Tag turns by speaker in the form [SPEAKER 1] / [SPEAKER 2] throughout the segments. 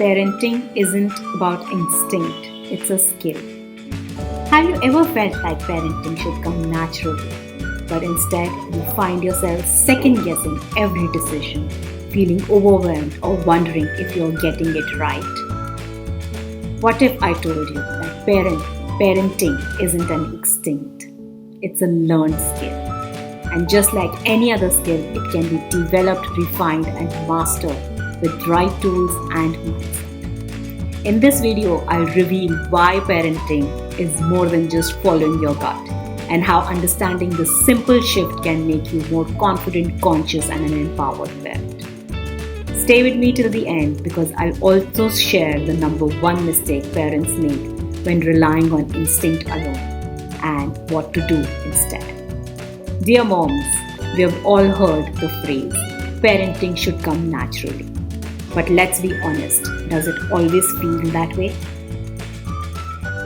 [SPEAKER 1] Parenting isn't about instinct, it's a skill. Have you ever felt like parenting should come naturally, but instead you find yourself second guessing every decision, feeling overwhelmed or wondering if you're getting it right? What if I told you that parenting isn't an instinct, it's a learned skill? And just like any other skill, it can be developed, refined, and mastered with right tools and mindset. In this video, I'll reveal why parenting is more than just following your gut and how understanding this simple shift can make you more confident, conscious, and an empowered parent. Stay with me till the end because I'll also share the number one mistake parents make when relying on instinct alone and what to do instead. Dear moms, we have all heard the phrase, parenting should come naturally. But let's be honest, does it always feel that way?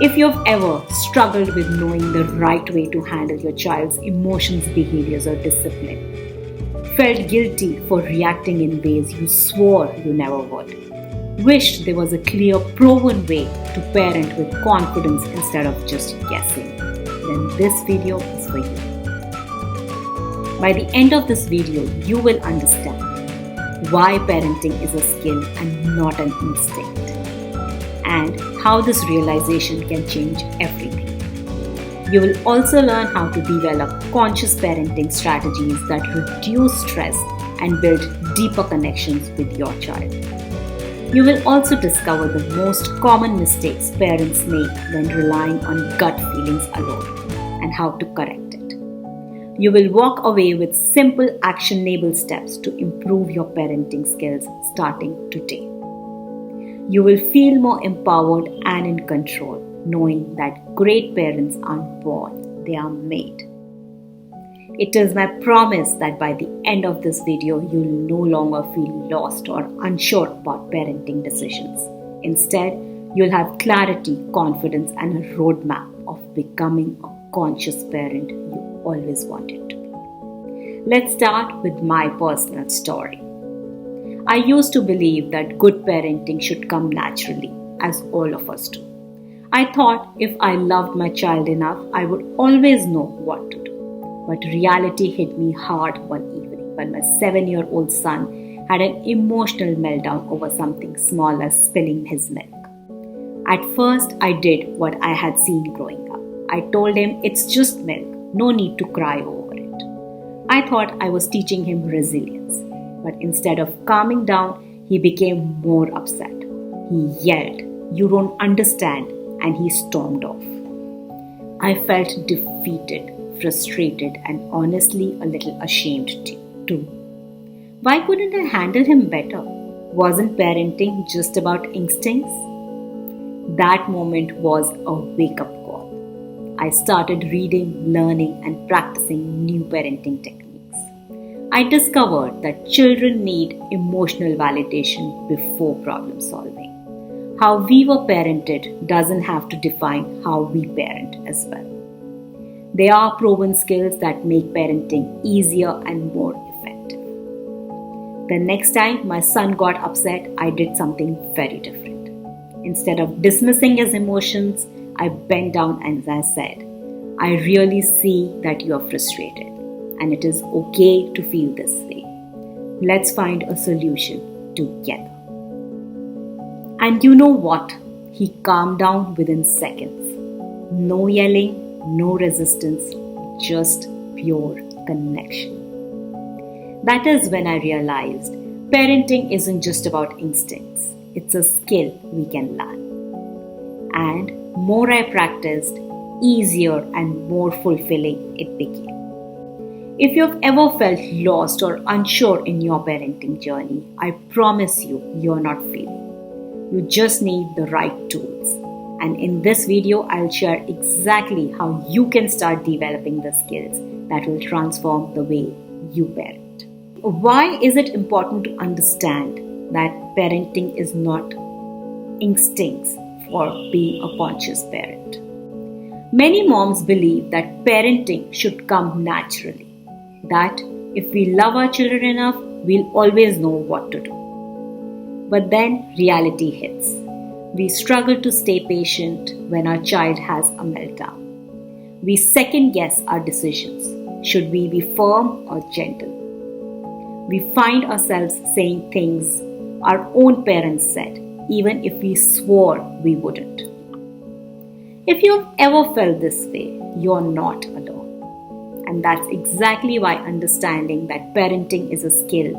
[SPEAKER 1] If you've ever struggled with knowing the right way to handle your child's emotions, behaviors, or discipline, felt guilty for reacting in ways you swore you never would, wished there was a clear, proven way to parent with confidence instead of just guessing, then this video is for you. By the end of this video, you will understand why parenting is a skill and not an instinct, and how this realization can change everything. You will also learn how to develop conscious parenting strategies that reduce stress and build deeper connections with your child. You will also discover the most common mistakes parents make when relying on gut feelings alone and how to correct it. You will walk away with simple actionable steps to improve your parenting skills starting today. You will feel more empowered and in control, knowing that great parents aren't born, they are made. It is my promise that by the end of this video, you'll no longer feel lost or unsure about parenting decisions. Instead, you'll have clarity, confidence, and a roadmap of becoming a conscious parent you always wanted to be. Let's start with my personal story. I used to believe that good parenting should come naturally, as all of us do. I thought if I loved my child enough, I would always know what to do. But reality hit me hard one evening when my 7-year-old son had an emotional meltdown over something small as spilling his milk. At first, I did what I had seen growing up. I told him it's just milk. No need to cry over it. I thought I was teaching him resilience, but instead of calming down, he became more upset. He yelled, "You don't understand," and he stormed off. I felt defeated, frustrated, and honestly a little ashamed too. Why couldn't I handle him better? Wasn't parenting just about instincts? That moment was a wake-up call. I started reading, learning, and practicing new parenting techniques. I discovered that children need emotional validation before problem solving. How we were parented doesn't have to define how we parent as well. They are proven skills that make parenting easier and more effective. The next time my son got upset, I did something very different. Instead of dismissing his emotions, I bent down and I said, "I really see that you are frustrated and it is okay to feel this way. Let's find a solution together." And you know what? He calmed down within seconds. No yelling, no resistance, just pure connection. That is when I realized parenting isn't just about instincts, it's a skill we can learn. And more I practiced, easier and more fulfilling it became. If you've ever felt lost or unsure in your parenting journey, I promise you're not failing. You just need the right tools. And in this video, I'll share exactly how you can start developing the skills that will transform the way you parent. Why is it important to understand that parenting is not instincts for being a conscious parent? Many moms believe that parenting should come naturally, that If we love our children enough, we'll always know what to do. But then reality hits. We struggle to stay patient when our child has a meltdown. We second guess our decisions. Should we be firm or gentle? We find ourselves saying things our own parents said, even if we swore we wouldn't. If you've ever felt this way, you're not alone. And that's exactly why understanding that parenting is a skill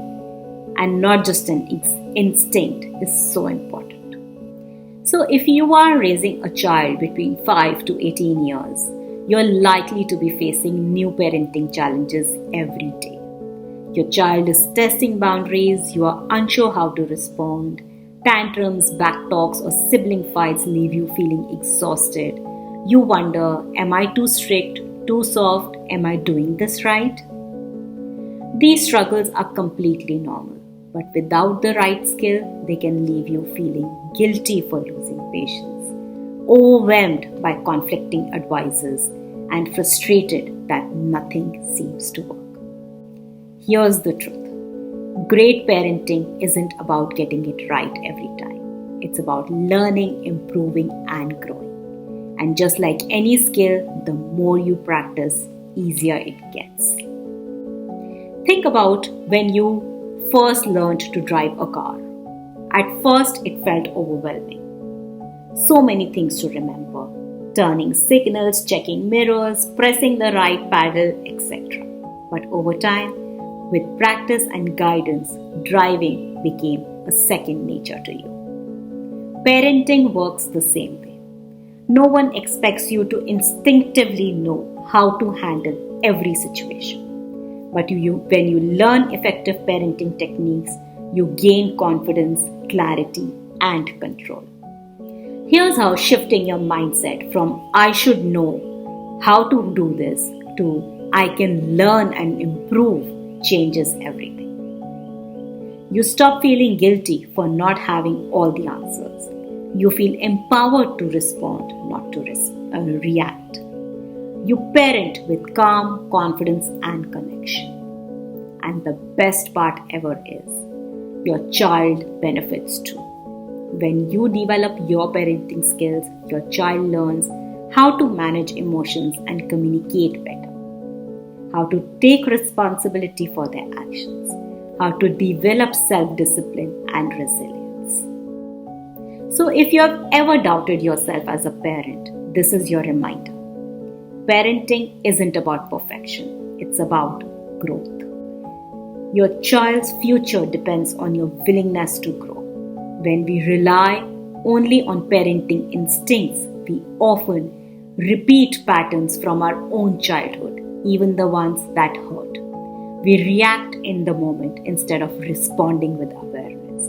[SPEAKER 1] and not just an instinct is so important. So if you are raising a child between 5 to 18 years, you're likely to be facing new parenting challenges every day. Your child is testing boundaries, you are unsure how to respond. Tantrums, backtalks, or sibling fights leave you feeling exhausted. You wonder, am I too strict, too soft? Am I doing this right? These struggles are completely normal, but without the right skill, they can leave you feeling guilty for losing patience, overwhelmed by conflicting advices, and frustrated that nothing seems to work. Here's the truth. Great parenting isn't about getting it right every time. It's about learning, improving, and growing. And just like any skill, the more you practice, easier it gets. Think about when you first learned to drive a car. At first, it felt overwhelming. So many things to remember. Turning signals, checking mirrors, pressing the right pedal, etc. But over time, with practice and guidance, driving became a second nature to you. Parenting works the same way. No one expects you to instinctively know how to handle every situation. But when you learn effective parenting techniques, you gain confidence, clarity, and control. Here's how shifting your mindset from I should know how to do this to I can learn and improve changes everything. You stop feeling guilty for not having all the answers. You feel empowered to respond, not to react. You parent with calm, confidence, and connection. And the best part ever is, your child benefits too. When you develop your parenting skills, your child learns how to manage emotions and communicate better. How to take responsibility for their actions, how to develop self-discipline and resilience. So if you have ever doubted yourself as a parent, this is your reminder. Parenting isn't about perfection, it's about growth. Your child's future depends on your willingness to grow. When we rely only on parenting instincts, we often repeat patterns from our own childhood, even the ones that hurt. We react in the moment instead of responding with awareness.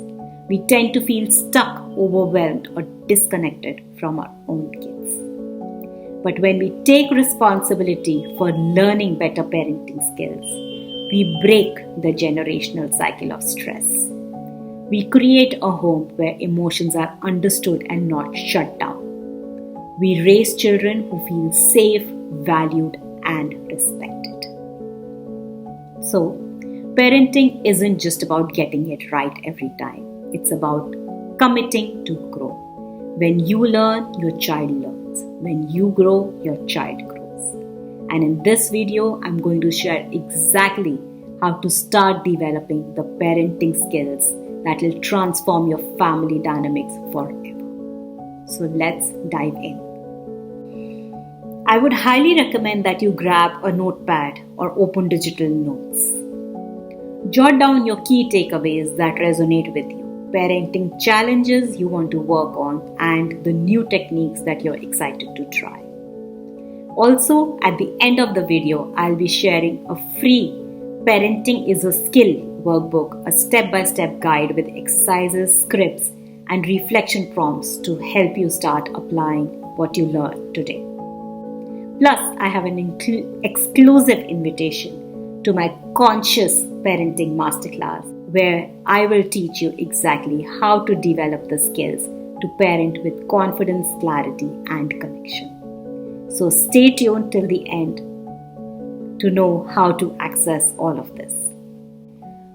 [SPEAKER 1] We tend to feel stuck, overwhelmed, or disconnected from our own kids. But when we take responsibility for learning better parenting skills, we break the generational cycle of stress. We create a home where emotions are understood and not shut down. We raise children who feel safe, valued, and respected. So, parenting isn't just about getting it right every time. It's about committing to grow. When you learn, your child learns. When you grow, your child grows. And in this video, I'm going to share exactly how to start developing the parenting skills that will transform your family dynamics forever. So let's dive in. I would highly recommend that you grab a notepad or open digital notes. Jot down your key takeaways that resonate with you, parenting challenges you want to work on, and the new techniques that you're excited to try. Also, at the end of the video, I'll be sharing a free Parenting is a Skill workbook, a step-by-step guide with exercises, scripts, and reflection prompts to help you start applying what you learned today. Plus, I have an exclusive invitation to my Conscious Parenting Masterclass, where I will teach you exactly how to develop the skills to parent with confidence, clarity, and connection. So stay tuned till the end. to know how to access all of this.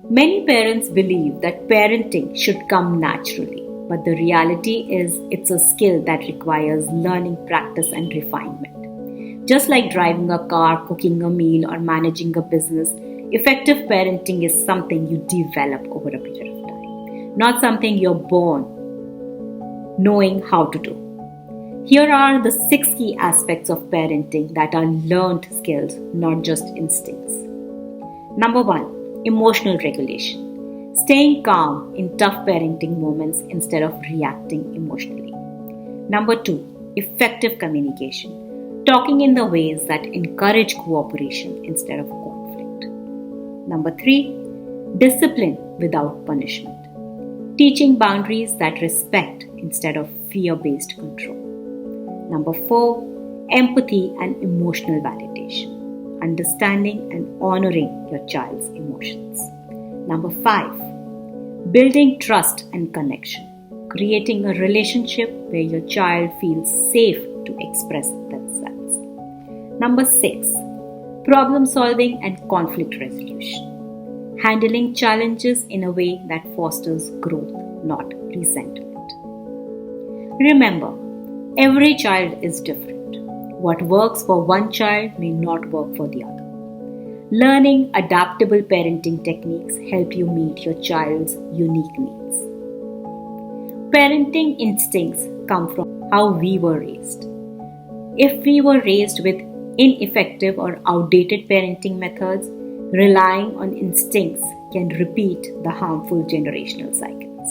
[SPEAKER 1] Many parents believe that parenting should come naturally, but the reality is it's a skill that requires learning, practice, and refinement. Just like driving a car, cooking a meal, or managing a business, effective parenting is something you develop over a period of time, not something you're born knowing how to do. Here are the 6 key aspects of parenting that are learned skills, not just instincts. Number 1. Emotional regulation. Staying calm in tough parenting moments instead of reacting emotionally. Number 2. Effective communication. Talking in the ways that encourage cooperation instead of conflict. Number 3. Discipline without punishment. Teaching boundaries that respect instead of fear-based control. Number 4. Empathy and emotional validation. Understanding and honoring your child's emotions. Number 5. Building trust and connection. Creating a relationship where your child feels safe to express themselves. Number 6. Problem solving and conflict resolution. Handling challenges in a way that fosters growth, not resentment. Remember, every child is different. What works for one child may not work for the other. Learning adaptable parenting techniques help you meet your child's unique needs. Parenting instincts come from how we were raised. If we were raised with ineffective or outdated parenting methods, relying on instincts can repeat the harmful generational cycles.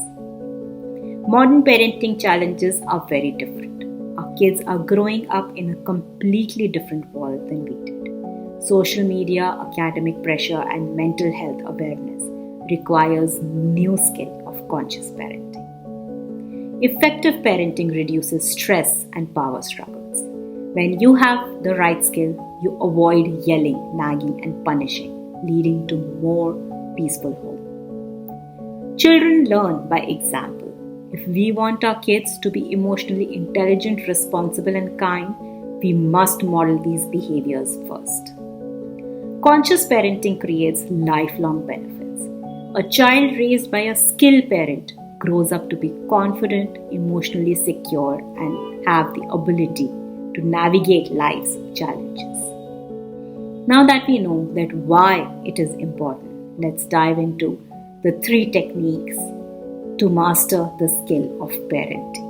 [SPEAKER 1] Modern parenting challenges are very different. Our kids are growing up in a completely different world than we did. Social media, academic pressure, and mental health awareness requires new skill of conscious parenting. Effective parenting reduces stress and power struggles. When you have the right skill, you avoid yelling, nagging, and punishing, leading to more peaceful home. Children learn by example. If we want our kids to be emotionally intelligent, responsible, and kind, we must model these behaviors first. Conscious parenting creates lifelong benefits. A child raised by a skilled parent grows up to be confident, emotionally secure, and have the ability to navigate life's challenges. Now that we know that why it is important, let's dive into the 3 techniques to master the skill of parenting.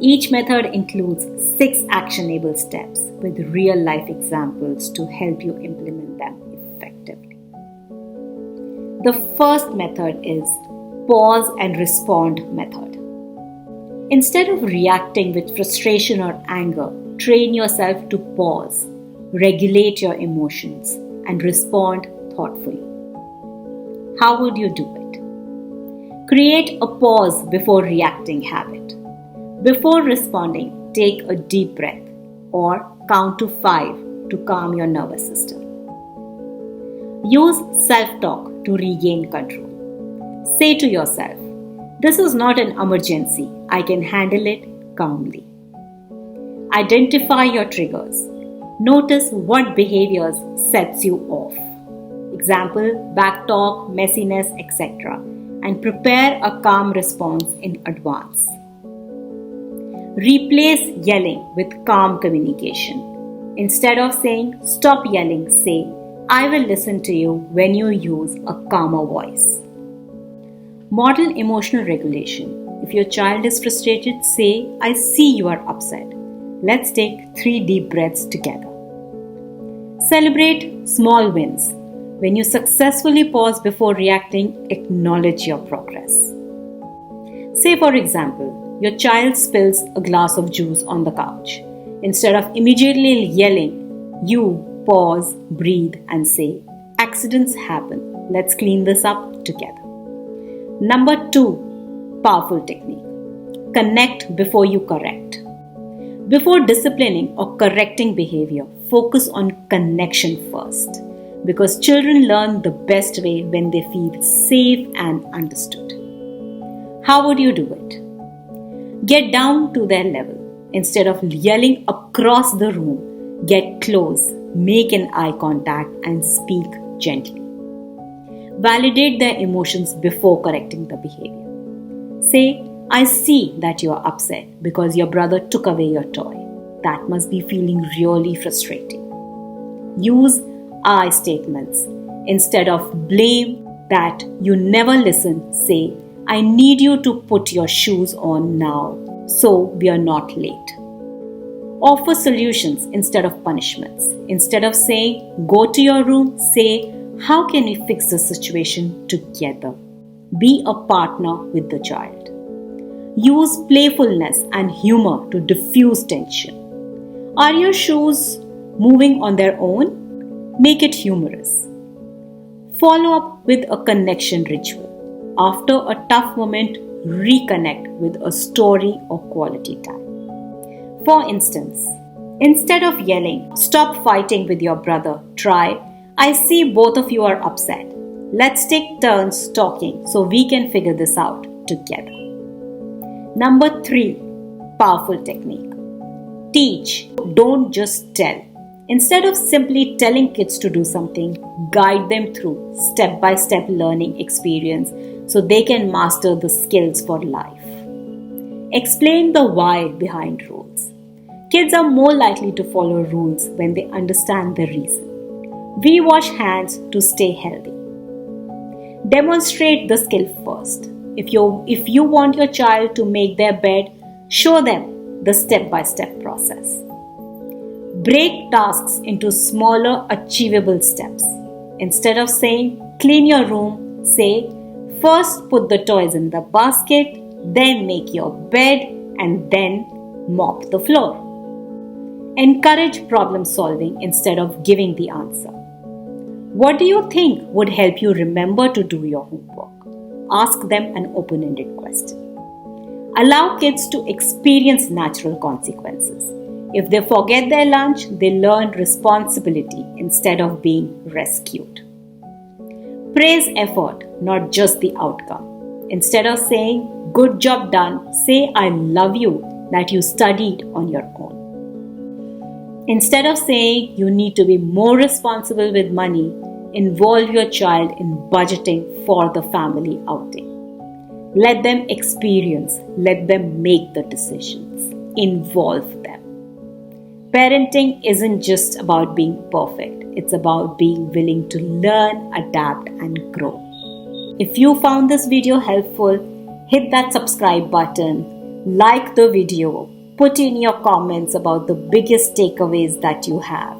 [SPEAKER 1] Each method includes 6 actionable steps with real-life examples to help you implement them effectively. The first method is pause and respond method. Instead of reacting with frustration or anger, train yourself to pause, regulate your emotions, and respond thoughtfully. How would you do it? Create a pause before reacting habit. Before responding, take a deep breath or count to 5 to calm your nervous system. Use self-talk to regain control. Say to yourself, "This is not an emergency. I can handle it calmly." Identify your triggers. Notice what behaviors sets you off. Example, backtalk, messiness, etc. And prepare a calm response in advance. Replace yelling with calm communication. Instead of saying, "Stop yelling," say, "I will listen to you," when you use a calmer voice. Model emotional regulation. If your child is frustrated, say, "I see you are upset. Let's take 3 deep breaths together." Celebrate small wins. When you successfully pause before reacting, acknowledge your progress. Say, for example, your child spills a glass of juice on the couch. Instead of immediately yelling, you pause, breathe, and say, "Accidents happen. Let's clean this up together." Number 2, powerful technique. Connect before you correct. Before disciplining or correcting behavior, focus on connection first. Because children learn the best way when they feel safe and understood. How would you do it? Get down to their level. Instead of yelling across the room, get close make an eye contact and speak gently. Validate their emotions before correcting the behavior. Say, I see that you are upset because your brother took away your toy. That must be feeling really frustrating. Use I statements. Instead of blame that you never listen, say, I need you to put your shoes on now so we are not late. Offer solutions instead of punishments. Instead of saying, go to your room, say, how can we fix the situation together? Be a partner with the child. Use playfulness and humor to diffuse tension. Are your shoes moving on their own? Make it humorous. Follow up with a connection ritual. After a tough moment, reconnect with a story or quality time. For instance, instead of yelling, stop fighting with your brother, try, I see both of you are upset. Let's take turns talking so we can figure this out together. Number 3, powerful technique. Teach, don't just tell. Instead of simply telling kids to do something, guide them through step-by-step learning experience so they can master the skills for life. Explain the why behind rules. Kids are more likely to follow rules when they understand the reason. We wash hands to stay healthy. Demonstrate the skill first. If you want your child to make their bed, show them the step-by-step process. Break tasks into smaller, achievable steps. Instead of saying, clean your room, say, first put the toys in the basket, then make your bed, and then mop the floor. Encourage problem solving instead of giving the answer. What do you think would help you remember to do your homework? Ask them an open-ended question. Allow kids to experience natural consequences. If they forget their lunch, they learn responsibility instead of being rescued. Praise effort, not just the outcome. Instead of saying, good job done, say, I love you that you studied on your own. Instead of saying you need to be more responsible with money, involve your child in budgeting for the family outing. Let them experience, let them make the decisions, involve them. Parenting isn't just about being perfect, it's about being willing to learn, adapt, and grow. If you found this video helpful, hit that subscribe button, like the video, put in your comments about the biggest takeaways that you have.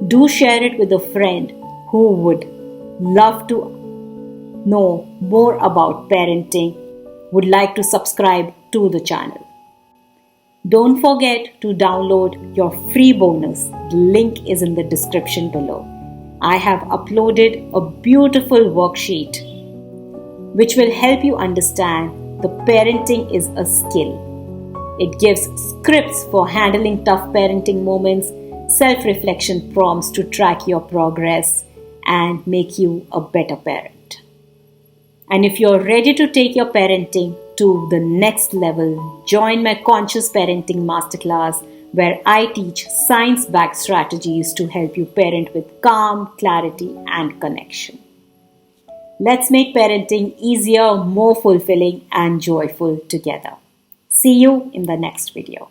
[SPEAKER 1] Do share it with a friend who would love to know more about parenting, would like to subscribe to the channel. Don't forget to download your free bonus. The link is in the description below. I have uploaded a beautiful worksheet which will help you understand the parenting is a skill. It gives scripts for handling tough parenting moments, self-reflection prompts to track your progress and make you a better parent. And if you're ready to take your parenting to the next level, join my Conscious Parenting Masterclass where I teach science-backed strategies to help you parent with calm, clarity, and connection. Let's make parenting easier, more fulfilling, and joyful together. See you in the next video.